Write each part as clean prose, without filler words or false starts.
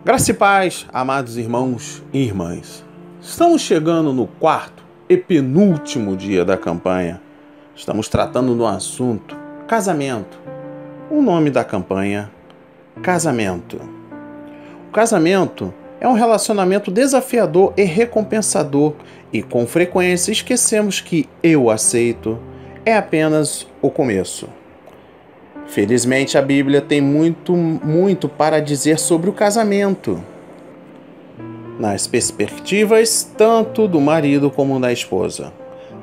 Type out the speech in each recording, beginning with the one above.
Graça e paz, amados irmãos e irmãs. Estamos chegando no quarto e penúltimo dia da campanha. Estamos tratando do assunto casamento. O nome da campanha, casamento. O casamento é um relacionamento desafiador e recompensador e com frequência esquecemos que eu aceito é apenas o começo. Felizmente, a Bíblia tem muito para dizer sobre o casamento, nas perspectivas tanto do marido como da esposa.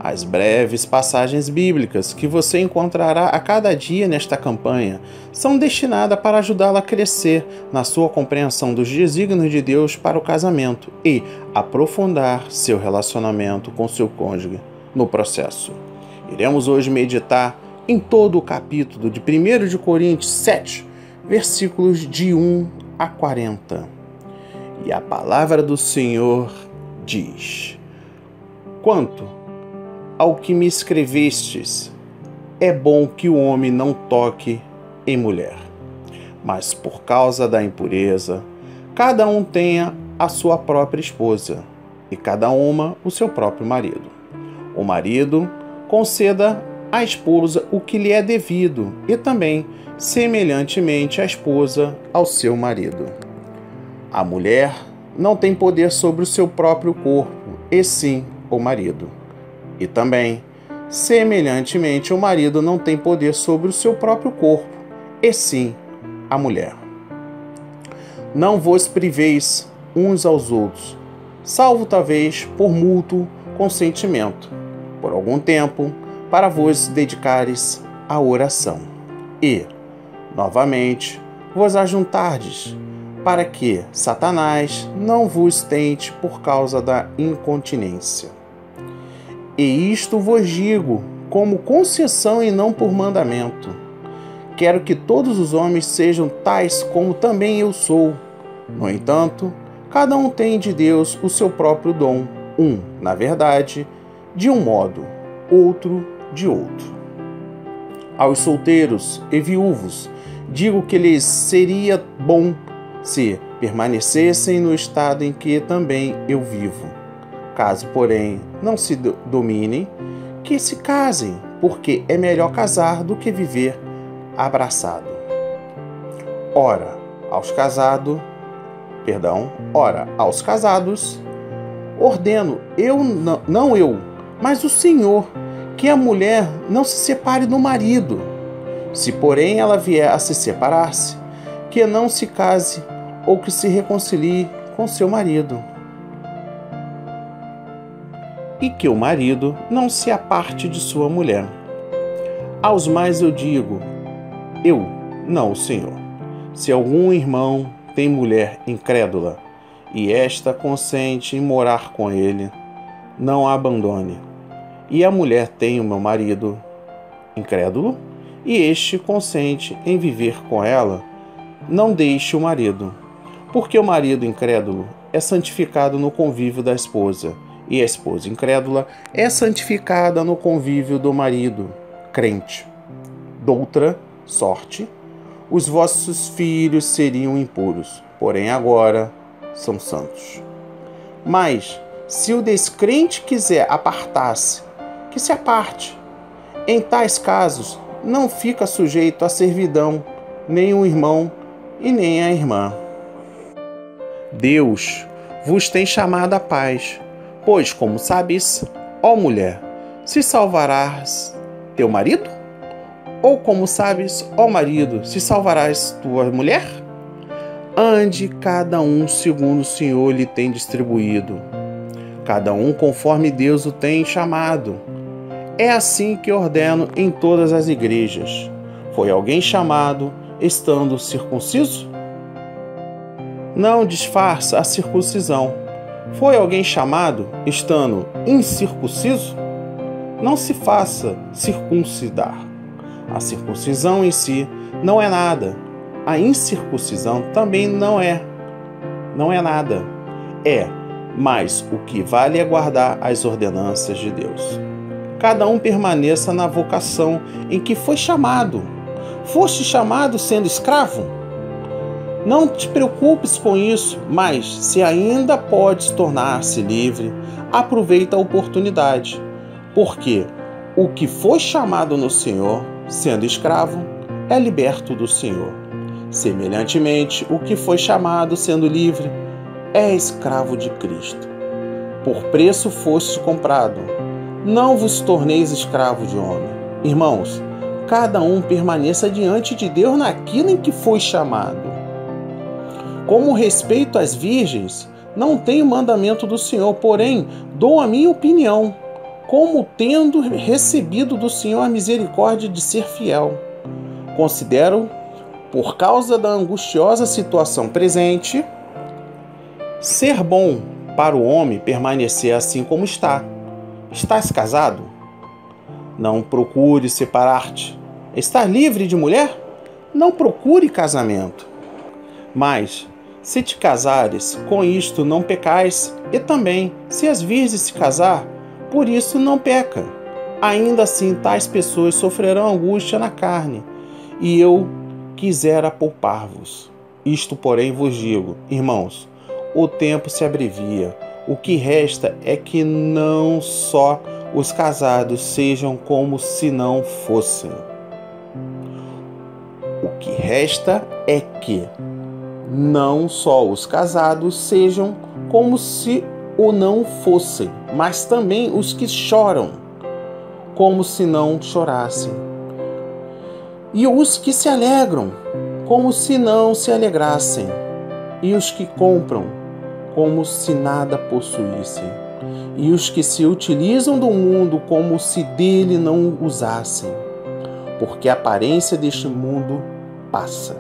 As breves passagens bíblicas que você encontrará a cada dia nesta campanha são destinadas para ajudá-la a crescer na sua compreensão dos desígnios de Deus para o casamento e aprofundar seu relacionamento com seu cônjuge no processo. Iremos hoje meditar em todo o capítulo de 1 de Coríntios 7, versículos de 1 a 40. E a palavra do Senhor diz: Quanto ao que me escrevestes, é bom que o homem não toque em mulher, mas por causa da impureza, cada um tenha a sua própria esposa, e cada uma o seu próprio marido. O marido conceda à esposa o que lhe é devido, e também, semelhantemente, a esposa ao seu marido. A mulher não tem poder sobre o seu próprio corpo, e sim o marido. E também, semelhantemente, o marido não tem poder sobre o seu próprio corpo, e sim a mulher. Não vos priveis uns aos outros, salvo talvez por mútuo consentimento, por algum tempo, para vos dedicares à oração, e, novamente, vos ajuntardes, para que Satanás não vos tente por causa da incontinência. E isto vos digo como concessão e não por mandamento. Quero que todos os homens sejam tais como também eu sou. No entanto, cada um tem de Deus o seu próprio dom, na verdade, de um modo, outro de outro. Aos solteiros e viúvos, digo que lhes seria bom se permanecessem no estado em que também eu vivo. Caso, porém, não se dominem, que se casem, porque é melhor casar do que viver abraçado. Ora, aos casados, ordeno, não eu, mas o Senhor, que a mulher não se separe do marido. Se, porém, ela vier a se separar-se, que não se case ou que se reconcilie com seu marido. E que o marido não se aparte de sua mulher. Aos mais eu digo, eu, não o Senhor. Se algum irmão tem mulher incrédula, e esta consente em morar com ele, não a abandone. E a mulher tem o meu marido incrédulo, e este consente em viver com ela, não deixe o marido. Porque o marido incrédulo é santificado no convívio da esposa, e a esposa incrédula é santificada no convívio do marido crente. Doutra sorte, os vossos filhos seriam impuros, porém agora são santos. Mas, se o descrente quiser apartar-se, que se aparte. Em tais casos, não fica sujeito à servidão nem o irmão e nem a irmã. Deus vos tem chamado à paz, pois, como sabes, ó mulher, se salvarás teu marido? Ou como sabes, ó marido, se salvarás tua mulher? Ande cada um segundo o Senhor lhe tem distribuído, cada um conforme Deus o tem chamado. É assim que ordeno em todas as igrejas. Foi alguém chamado estando circunciso? Não desfaça a circuncisão. Foi alguém chamado estando incircunciso? Não se faça circuncidar. A circuncisão em si não é nada. A incircuncisão também não é nada. Mas o que vale é guardar as ordenanças de Deus. Cada um permaneça na vocação em que foi chamado. Foste chamado sendo escravo? Não te preocupes com isso, mas se ainda podes tornar-se livre, aproveita a oportunidade, porque o que foi chamado no Senhor, sendo escravo, é liberto do Senhor. Semelhantemente, o que foi chamado, sendo livre, é escravo de Cristo. Por preço foste comprado. Não vos torneis escravo de homem. Irmãos, cada um permaneça diante de Deus naquilo em que foi chamado. Como respeito às virgens, não tenho mandamento do Senhor, porém dou a minha opinião, como tendo recebido do Senhor a misericórdia de ser fiel. Considero, por causa da angustiosa situação presente, ser bom para o homem permanecer assim como está. Estás casado? Não procure separar-te. Estás livre de mulher? Não procure casamento. Mas, se te casares, com isto não pecais, e também, se as virgens se casar, por isso não peca. Ainda assim, tais pessoas sofrerão angústia na carne, e eu quisera poupar-vos. Isto, porém, vos digo, irmãos, o tempo se abrevia. O que resta é que não só os casados sejam como se não fossem. O que resta é que não só os casados sejam como se o não fossem, mas também os que choram, como se não chorassem. E os que se alegram, como se não se alegrassem. E os que compram, como se nada possuíssem. E os que se utilizam do mundo, como se dele não usassem. Porque a aparência deste mundo passa.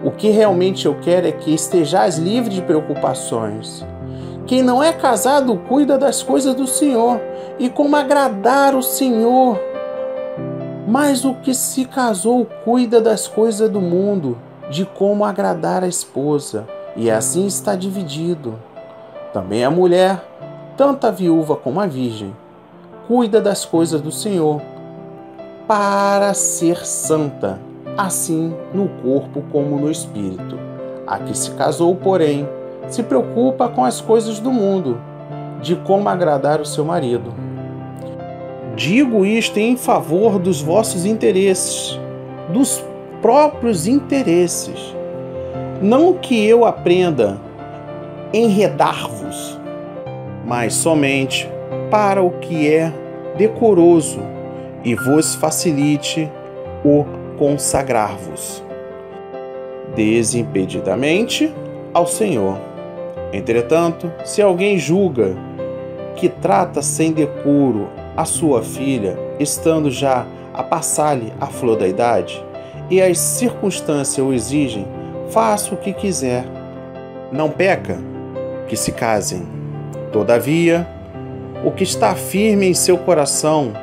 O que realmente eu quero é que estejais livres de preocupações. Quem não é casado cuida das coisas do Senhor, e como agradar o Senhor. Mas o que se casou cuida das coisas do mundo, de como agradar a esposa, e assim está dividido. Também a mulher, tanto a viúva como a virgem, cuida das coisas do Senhor, para ser santa, assim no corpo como no espírito. A que se casou, porém, se preocupa com as coisas do mundo, de como agradar o seu marido. Digo isto em favor dos vossos interesses, dos próprios interesses. Não que eu aprenda a enredar-vos, mas somente para o que é decoroso e vos facilite o consagrar-vos desimpedidamente ao Senhor. Entretanto, se alguém julga que trata sem decoro a sua filha, estando já a passar-lhe a flor da idade, e as circunstâncias o exigem, faça o que quiser. Não peca, que se casem. Todavia, o que está firme em seu coração,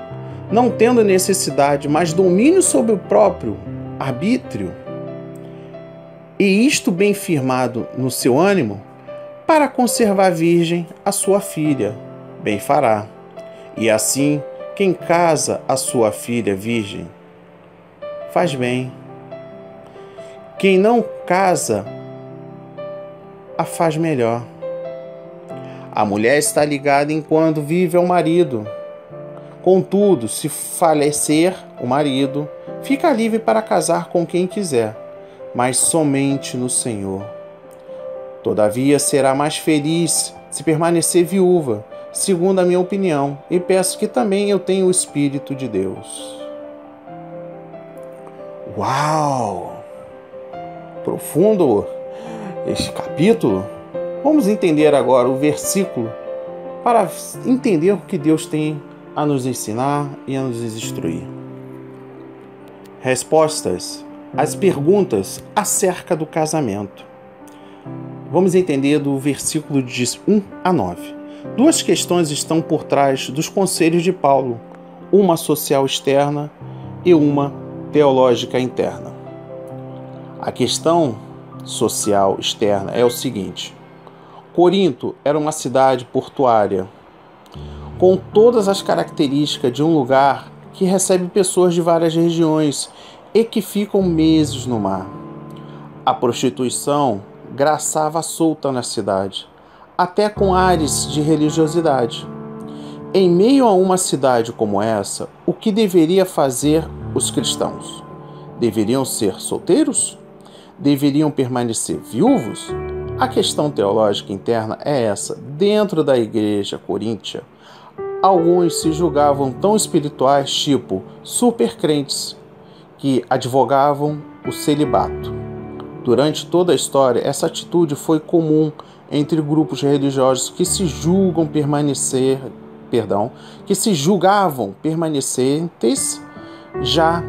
não tendo necessidade, mas domínio sobre o próprio arbítrio, e isto bem firmado no seu ânimo, para conservar virgem a sua filha, bem fará. E assim, quem casa a sua filha virgem, faz bem. Quem não casa, a faz melhor. A mulher está ligada enquanto vive ao marido. Contudo, se falecer o marido, fica livre para casar com quem quiser, mas somente no Senhor. Todavia, será mais feliz se permanecer viúva, segundo a minha opinião, e peço que também eu tenha o Espírito de Deus. Uau! Profundo este capítulo. Vamos entender agora o versículo para entender o que Deus tem a nos ensinar e a nos instruir. Respostas às perguntas acerca do casamento. Vamos entender do versículo de 1 a 9. Duas questões estão por trás dos conselhos de Paulo, uma social externa e uma teológica interna. A questão social externa é o seguinte: Corinto era uma cidade portuária, com todas as características de um lugar que recebe pessoas de várias regiões e que ficam meses no mar. A prostituição graçava solta na cidade, até com ares de religiosidade. Em meio a uma cidade como essa, o que deveria fazer os cristãos? Deveriam ser solteiros? Deveriam permanecer viúvos? A questão teológica interna é essa. Dentro da igreja coríntia, alguns se julgavam tão espirituais, tipo supercrentes, que advogavam o celibato. Durante toda a história, essa atitude foi comum entre grupos religiosos que se julgavam permanecentes já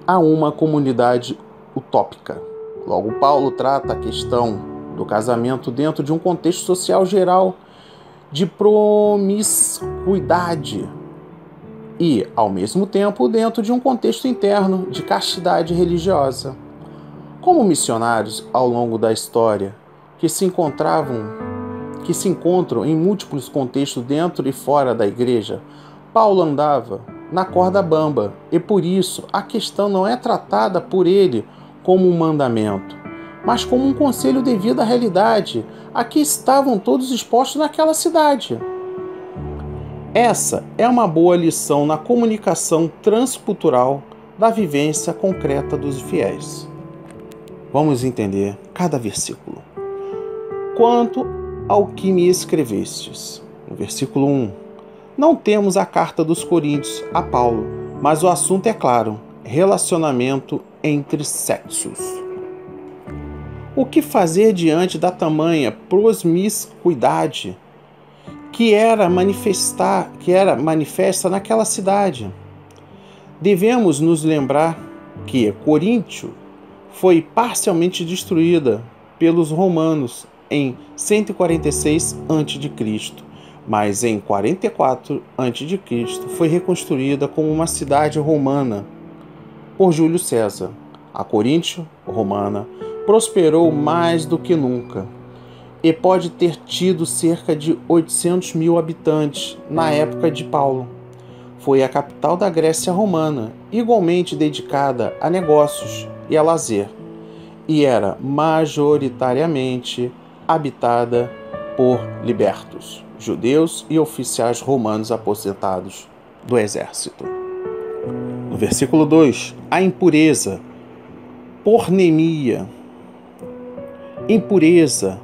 a uma comunidade utópica. Logo, Paulo trata a questão do casamento dentro de um contexto social geral de promiscuidade e, ao mesmo tempo, dentro de um contexto interno de castidade religiosa. Como missionários ao longo da história, que se encontram em múltiplos contextos dentro e fora da igreja, Paulo andava na corda bamba e por isso a questão não é tratada por ele como um mandamento, mas como um conselho devido à realidade a que estavam todos expostos naquela cidade. Essa é uma boa lição na comunicação transcultural da vivência concreta dos fiéis. Vamos entender cada versículo. Quanto ao que me escrevestes, no versículo 1, não temos a carta dos Coríntios a Paulo, mas o assunto é claro: relacionamento entre sexos. O que fazer diante da tamanha promiscuidade que era manifesta naquela cidade? Devemos nos lembrar que Coríntio foi parcialmente destruída pelos romanos em 146 a.C., mas em 44 a.C. foi reconstruída como uma cidade romana por Júlio César. A Coríntio romana prosperou mais do que nunca e pode ter tido cerca de 800 mil habitantes na época de Paulo. Foi a capital da Grécia romana, igualmente dedicada a negócios e a lazer, e era majoritariamente habitada por libertos, judeus e oficiais romanos aposentados do exército. No versículo 2, a impureza, pornemia, impureza,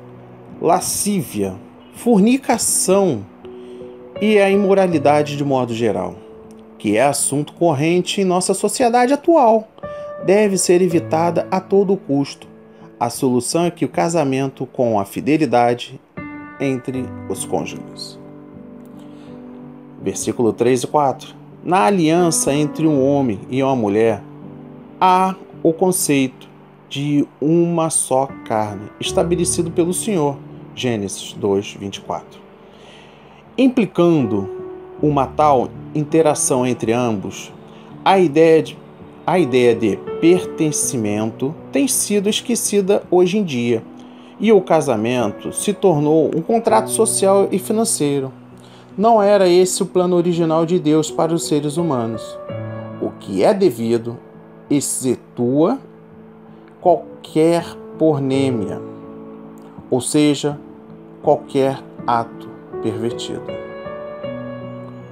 lascívia, fornicação e a imoralidade de modo geral, que é assunto corrente em nossa sociedade atual, deve ser evitada a todo custo. A solução é que o casamento com a fidelidade entre os cônjuges. Versículo 3 e 4. Na aliança entre um homem e uma mulher, há o conceito de uma só carne, estabelecido pelo Senhor, Gênesis 2, 24. Implicando uma tal interação entre ambos, a ideia de pertencimento tem sido esquecida hoje em dia, e o casamento se tornou um contrato social e financeiro. Não era esse o plano original de Deus para os seres humanos. O que é devido excetua qualquer pornêmia, ou seja, qualquer ato pervertido.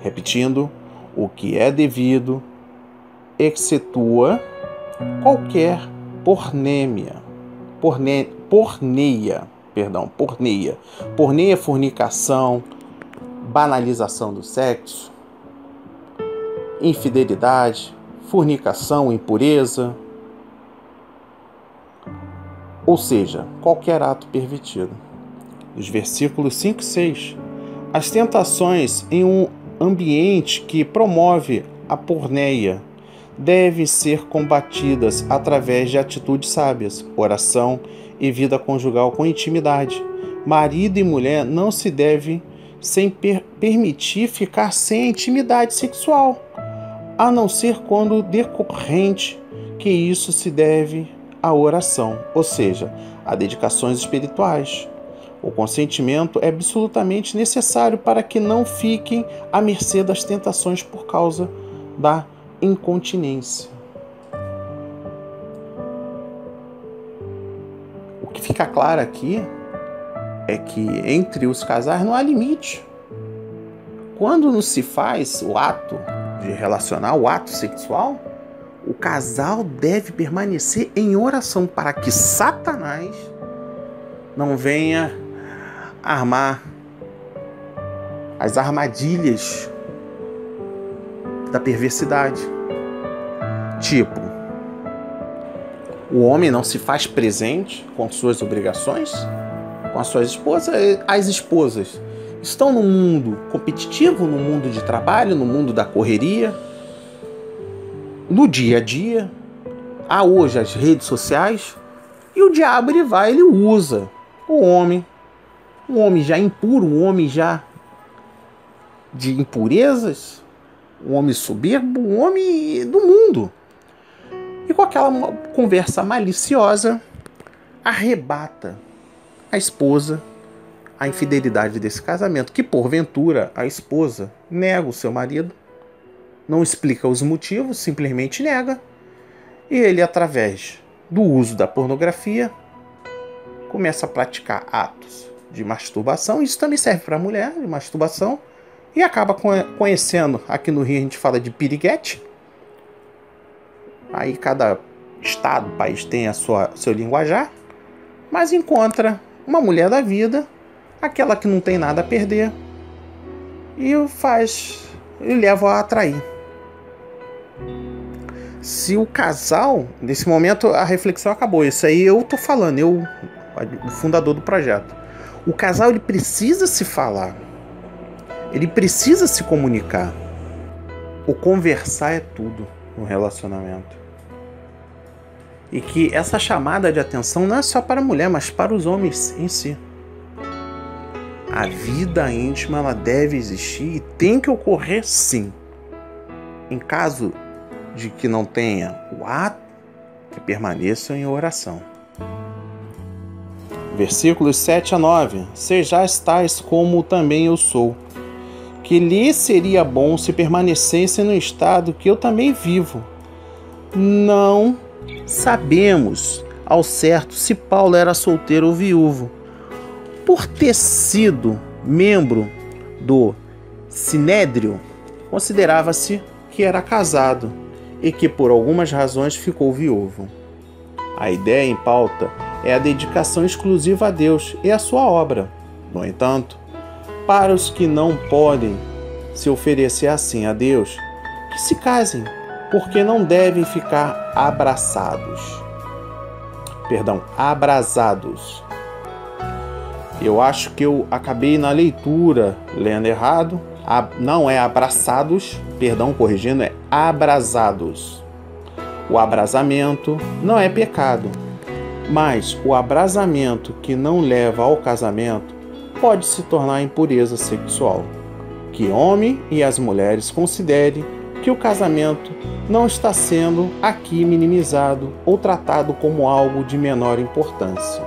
Repetindo, o que é devido excetua qualquer porneia, fornicação, banalização do sexo, infidelidade, fornicação, impureza, ou seja, qualquer ato pervertido. Os versículos 5 e 6. As tentações em um ambiente que promove a porneia devem ser combatidas através de atitudes sábias, oração e vida conjugal com intimidade. Marido e mulher não se devem permitir ficar sem a intimidade sexual, a não ser quando decorrente que isso se deve à oração, ou seja, a dedicações espirituais. O consentimento é absolutamente necessário para que não fiquem à mercê das tentações por causa da incontinência. fica claro aqui é que entre os casais não há limite. Quando não se faz o ato de relacionar, o ato sexual, o casal deve permanecer em oração para que Satanás não venha armar as armadilhas da perversidade. Tipo, o homem não se faz presente com suas obrigações, com as suas esposas. As esposas estão no mundo competitivo, no mundo de trabalho, no mundo da correria, no dia a dia. Há hoje as redes sociais e o diabo ele usa o homem, um homem já impuro, um homem já de impurezas, um homem soberbo, um homem do mundo. E com aquela conversa maliciosa, arrebata a esposa a infidelidade desse casamento, que porventura a esposa nega o seu marido, não explica os motivos, simplesmente nega, e ele, através do uso da pornografia, começa a praticar atos de masturbação. Isso também serve para a mulher, de masturbação, e acaba conhecendo, aqui no Rio a gente fala de piriguete. Aí cada estado, país tem seu linguajar, mas encontra uma mulher da vida, aquela que não tem nada a perder, e leva a atrair. Se o casal, nesse momento a reflexão acabou, isso aí eu tô falando, o fundador do projeto. O casal ele precisa se falar, ele precisa se comunicar. O conversar é tudo no relacionamento. E que essa chamada de atenção não é só para a mulher, mas para os homens em si. A vida íntima ela deve existir e tem que ocorrer sim. Em caso de que não tenha o ato, que permaneçam em oração. Versículos 7 a 9. Sejais tais como também eu sou, que lhe seria bom se permanecessem no estado que eu também vivo. Não sabemos ao certo se Paulo era solteiro ou viúvo. Por ter sido membro do Sinédrio, considerava-se que era casado e que por algumas razões ficou viúvo. A ideia em pauta é a dedicação exclusiva a Deus e a sua obra. No entanto, para os que não podem se oferecer assim a Deus, que se casem, porque não devem ficar abrasados. Eu acho que eu acabei na leitura lendo errado. Não é abraçados, corrigindo, é abrasados. O abrasamento não é pecado, mas o abrasamento que não leva ao casamento pode se tornar impureza sexual. Que homem e as mulheres considerem que o casamento não está sendo aqui minimizado ou tratado como algo de menor importância.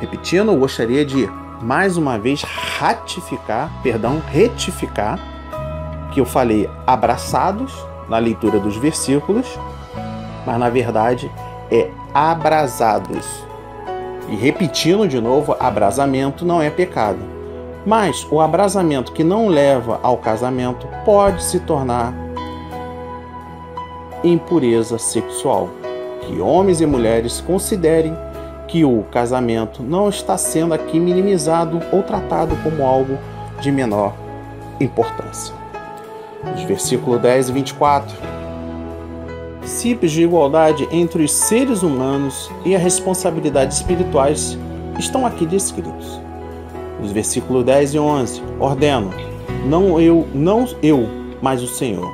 Repetindo, eu gostaria de mais uma vez retificar que eu falei abraçados na leitura dos versículos, mas na verdade é abrasados. E repetindo de novo, abrasamento não é pecado, mas o abrasamento que não leva ao casamento pode se tornar impureza sexual. Que homens e mulheres considerem que o casamento não está sendo aqui minimizado ou tratado como algo de menor importância. Os versículos 10 e 24. Princípios de igualdade entre os seres humanos e a responsabilidade espirituais estão aqui descritos. Os versículos 10 e 11. Ordeno, não eu, mas o Senhor.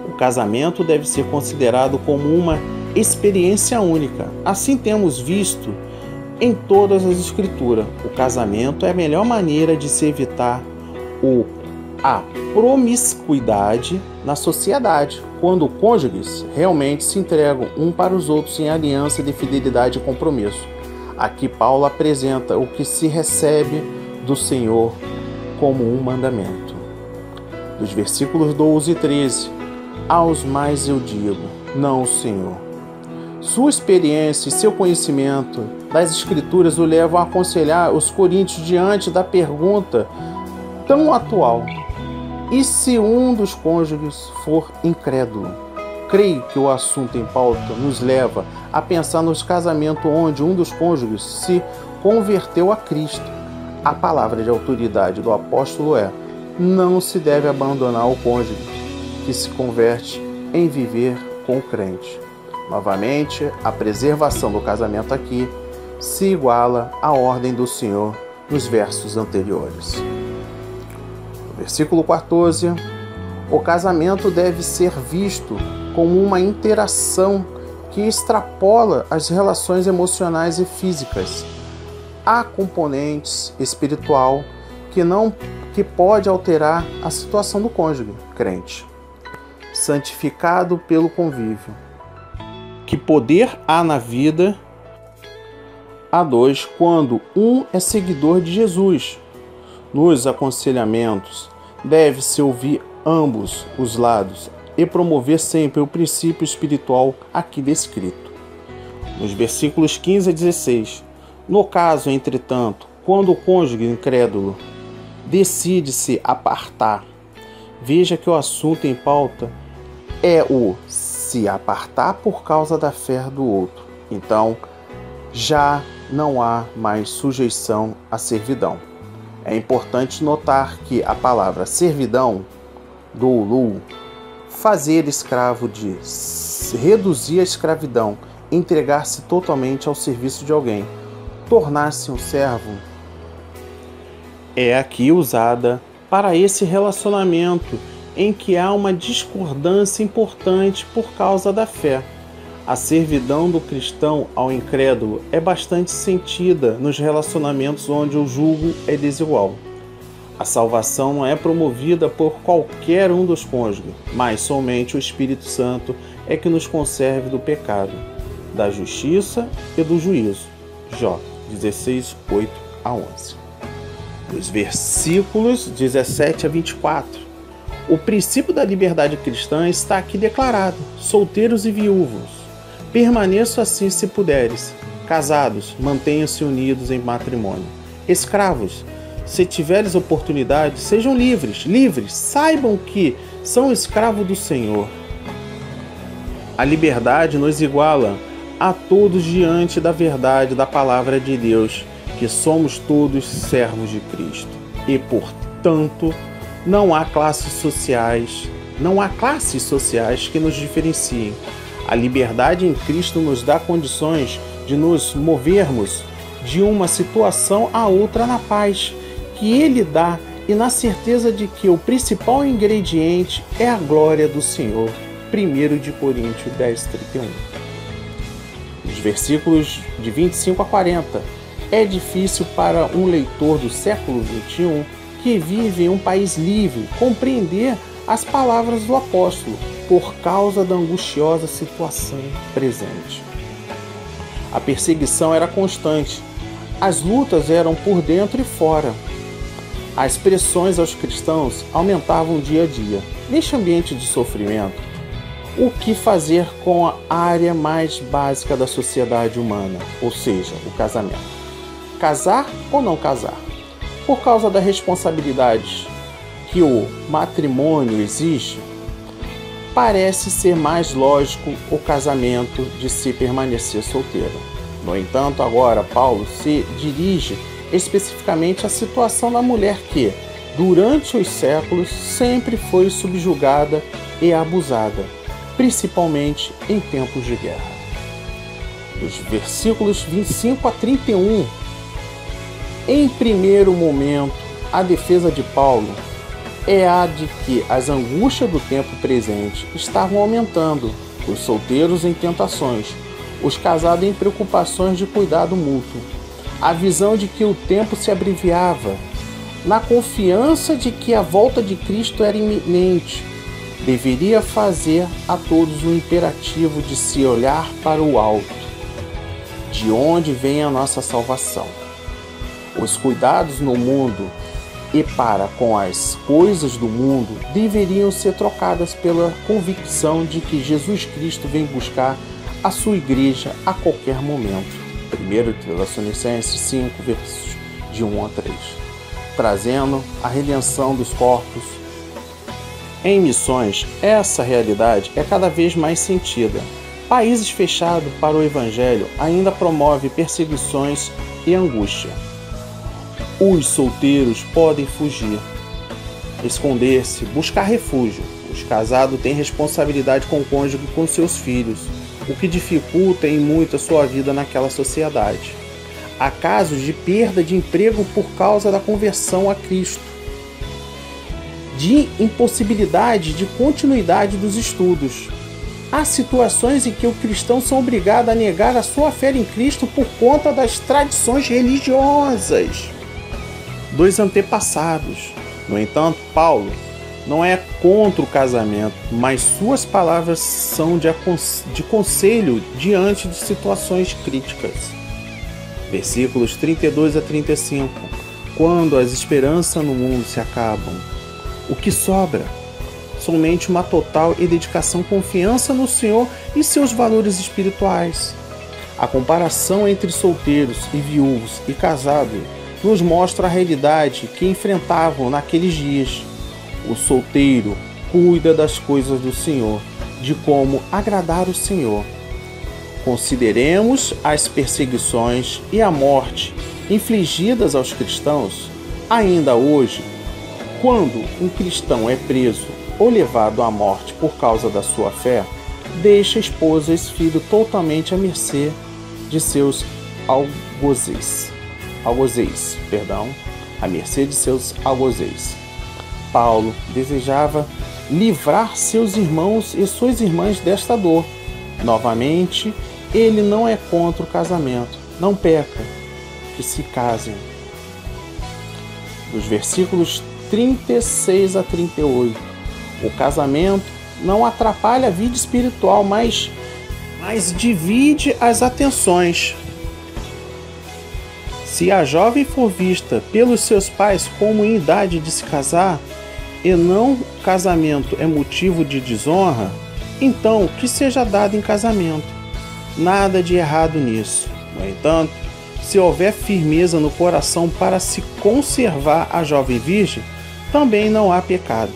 O casamento deve ser considerado como uma experiência única. Assim temos visto em todas as escrituras. O casamento é a melhor maneira de se evitar a promiscuidade na sociedade, quando cônjuges realmente se entregam um para os outros em aliança de fidelidade e compromisso. Aqui Paulo apresenta o que se recebe do Senhor como um mandamento. Dos versículos 12 e 13. Aos mais eu digo, não o Senhor. Sua experiência e seu conhecimento das Escrituras o levam a aconselhar os coríntios diante da pergunta tão atual: e se um dos cônjuges for incrédulo? Creio que o assunto em pauta nos leva a pensar nos casamentos onde um dos cônjuges se converteu a Cristo. A palavra de autoridade do apóstolo é: não se deve abandonar o cônjuge que se converte em viver com o crente. Novamente, a preservação do casamento aqui se iguala à ordem do Senhor nos versos anteriores. No versículo 14, o casamento deve ser visto como uma interação que extrapola as relações emocionais e físicas. Há componentes espiritual que pode alterar a situação do cônjuge crente, santificado pelo convívio. Que poder há na vida a dois quando um é seguidor de Jesus? Nos aconselhamentos, deve-se ouvir ambos os lados e promover sempre o princípio espiritual aqui descrito. Nos versículos 15 a 16, no caso, entretanto, quando o cônjuge incrédulo decide se apartar, veja que o assunto em pauta é o se apartar por causa da fé do outro. Então, já não há mais sujeição à servidão. É importante notar que a palavra servidão, doulu, fazer escravo de reduzir a escravidão, entregar-se totalmente ao serviço de alguém, tornar-se um servo, é aqui usada para esse relacionamento em que há uma discordância importante por causa da fé. A servidão do cristão ao incrédulo é bastante sentida nos relacionamentos onde o julgo é desigual. A salvação não é promovida por qualquer um dos cônjuges, mas somente o Espírito Santo é que nos conserve do pecado, da justiça e do juízo. Jó 16, 8 a 11. Dos versículos 17 a 24. O princípio da liberdade cristã está aqui declarado: solteiros e viúvos, permaneçam assim se puderes. Casados, mantenham-se unidos em matrimônio. Escravos, se tiveres oportunidade, sejam livres. Livres, saibam que são escravos do Senhor. A liberdade nos iguala a todos diante da verdade da palavra de Deus, que somos todos servos de Cristo. E, portanto, não há classes sociais que nos diferenciem. A liberdade em Cristo nos dá condições de nos movermos de uma situação a outra na paz que Ele dá e na certeza de que o principal ingrediente é a glória do Senhor. 1 de Coríntios 10, 31. Os versículos de 25 a 40. É difícil para um leitor do século XXI que vive em um país livre compreender as palavras do apóstolo por causa da angustiosa situação presente. A perseguição era constante, as lutas eram por dentro e fora. As pressões aos cristãos aumentavam dia a dia. Neste ambiente de sofrimento, o que fazer com a área mais básica da sociedade humana, ou seja, o casamento? Casar ou não casar? Por causa da responsabilidade que o matrimônio exige, parece ser mais lógico o casamento de se permanecer solteiro. No entanto, agora Paulo se dirige especificamente à situação da mulher que, durante os séculos, sempre foi subjugada e abusada, principalmente em tempos de guerra. Dos versículos 25 a 31, em primeiro momento, a defesa de Paulo é a de que as angústias do tempo presente estavam aumentando, os solteiros em tentações, os casados em preocupações de cuidado mútuo, a visão de que o tempo se abreviava, na confiança de que a volta de Cristo era iminente, deveria fazer a todos o imperativo de se olhar para o alto, de onde vem a nossa salvação. Os cuidados no mundo e para com as coisas do mundo deveriam ser trocadas pela convicção de que Jesus Cristo vem buscar a sua igreja a qualquer momento. 1 Tessalonicenses 5, versos de 1 a 3. Trazendo a redenção dos corpos. Em missões, essa realidade é cada vez mais sentida. Países fechados para o Evangelho ainda promove perseguições e angústia. Os solteiros podem fugir, esconder-se, buscar refúgio. Os casados têm responsabilidade com o cônjuge e com seus filhos, o que dificulta em muito a sua vida naquela sociedade. Há casos de perda de emprego por causa da conversão a Cristo, de impossibilidade de continuidade dos estudos. Há situações em que os cristãos são obrigados a negar a sua fé em Cristo por conta das tradições religiosas dos antepassados. No entanto, Paulo não é contra o casamento, mas suas palavras são de conselho diante de situações críticas. Versículos 32 a 35. Quando as esperanças no mundo se acabam, o que sobra? Somente uma total e dedicação, confiança no Senhor e seus valores espirituais. A comparação entre solteiros e viúvos e casados nos mostra a realidade que enfrentavam naqueles dias. O solteiro cuida das coisas do Senhor, de como agradar o Senhor. Consideremos as perseguições e a morte infligidas aos cristãos ainda hoje. Quando um cristão é preso ou levado à morte por causa da sua fé, deixa a esposa e filho totalmente à mercê de seus algozes. À mercê de seus algozes. Paulo desejava livrar seus irmãos e suas irmãs desta dor. Novamente, ele não é contra o casamento. Não peca, que se casem. Dos versículos 36 a 38. O casamento não atrapalha a vida espiritual, mas divide as atenções. Se a jovem for vista pelos seus pais como em idade de se casar, e não o casamento é motivo de desonra, então que seja dado em casamento. Nada de errado nisso. No entanto, se houver firmeza no coração para se conservar a jovem virgem, também não há pecado.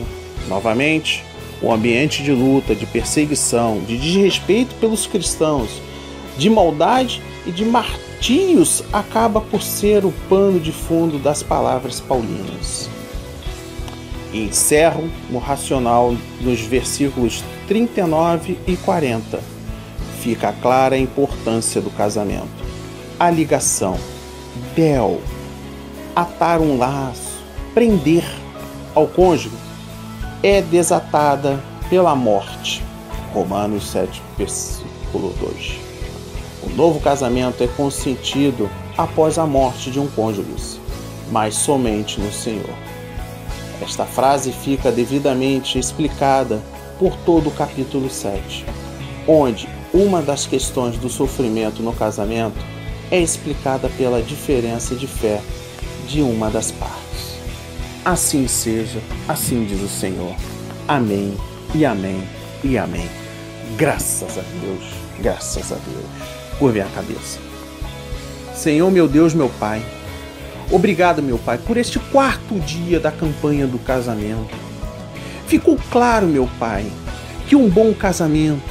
Novamente, o ambiente de luta, de perseguição, de desrespeito pelos cristãos, de maldade e de martírios acaba por ser o pano de fundo das palavras paulinas. E encerro no racional nos versículos 39 e 40. Fica clara a importância do casamento. A ligação, bel, atar um laço, prender ao cônjuge é desatada pela morte. Romanos 7, versículo 2. O novo casamento é consentido após a morte de um cônjuge, mas somente no Senhor. Esta frase fica devidamente explicada por todo o capítulo 7, onde uma das questões do sofrimento no casamento é explicada pela diferença de fé de uma das partes. Assim seja, assim diz o Senhor. Amém, e amém, e amém. Graças a Deus, graças a Deus. Curve a cabeça. Senhor, meu Deus, meu Pai, obrigado, meu Pai, por este quarto dia da campanha do casamento. Ficou claro, meu Pai, que um bom casamento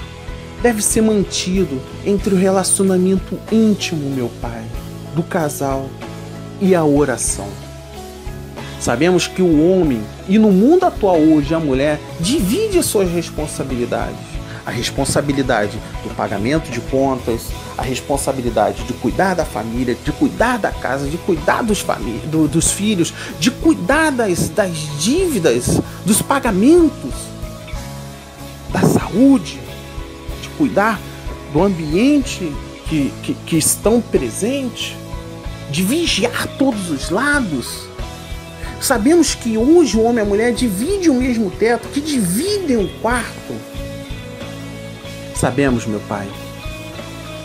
deve ser mantido entre o relacionamento íntimo, meu Pai, do casal e a oração. Sabemos que o homem, e no mundo atual hoje a mulher, divide as suas responsabilidades. A responsabilidade do pagamento de contas, a responsabilidade de cuidar da família, de cuidar da casa, de cuidar dos filhos, de cuidar das dívidas, dos pagamentos, da saúde, de cuidar do ambiente que estão presentes, de vigiar todos os lados. Sabemos que hoje o homem e a mulher dividem o mesmo teto, que dividem o quarto. Sabemos, meu Pai,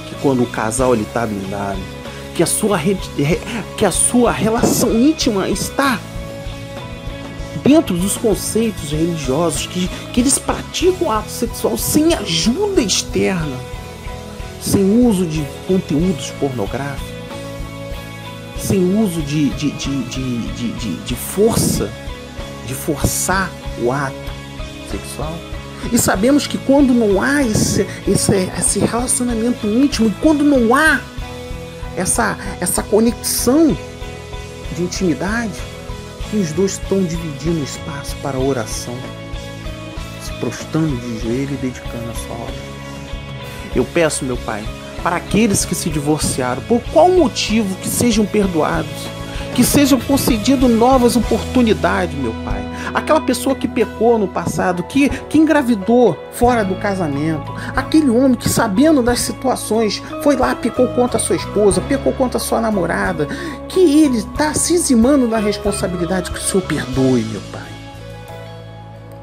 que quando o casal está blindado, que a sua relação íntima está dentro dos conceitos religiosos, que eles praticam o ato sexual sem ajuda externa, sem uso de conteúdos pornográficos, sem uso de força, de forçar o ato sexual. E sabemos que quando não há esse relacionamento íntimo, e quando não há essa conexão de intimidade, que os dois estão dividindo o espaço para a oração, se prostrando de joelho e dedicando a sua obra. Eu peço, meu Pai, para aqueles que se divorciaram, por qual motivo, que sejam perdoados, que sejam concedidas novas oportunidades, meu Pai. Aquela pessoa que pecou no passado, que engravidou fora do casamento, aquele homem que, sabendo das situações, foi lá, pecou contra a sua esposa, pecou contra a sua namorada, que ele está se eximando da responsabilidade, que o Senhor perdoe, meu Pai.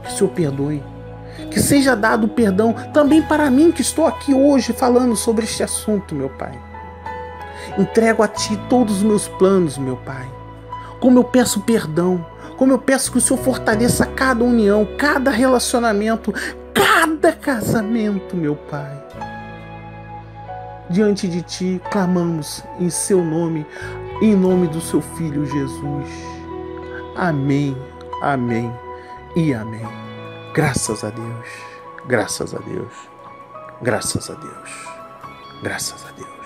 Que o Senhor perdoe. Que seja dado perdão também para mim, que estou aqui hoje falando sobre este assunto, meu Pai. Entrego a Ti todos os meus planos, meu Pai. Como eu peço perdão, como eu peço que o Senhor fortaleça cada união, cada relacionamento, cada casamento, meu Pai. Diante de Ti, clamamos em Seu nome, em nome do Seu Filho Jesus. Amém, amém e amém. Graças a Deus, graças a Deus, graças a Deus, graças a Deus.